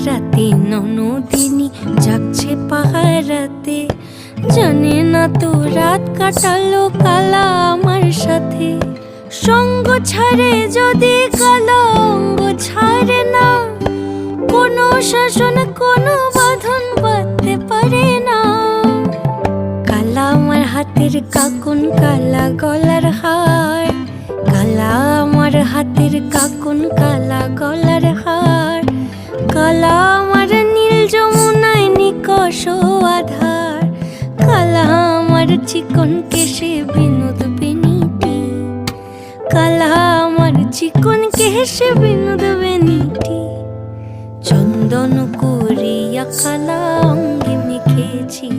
রাতে ননদিনী জাগছে পাহারাতে, জানে না তো রাত কাটালো কালা আমার সাথে। সঙ্গ ছাড়ে যদি কালা অঙ্গ ছাড়ে না, কোনো শাসন কোনো বাঁধন বাঁধতে পারে না। কালা আমার হাতের কাকুন কালা গলার হার, কালা আমার হাতের কাকুন কালা গলার হার, কালা আমার নীল যমুনায় নিকষ আধার, কালা আমার চিকন কেশে বিনোদ বেনিটি, কালা আমার চিকন কেশে বিনোদ বেনিটি। চন্দন করিয়া কালা অঙ্গে মেখেছি।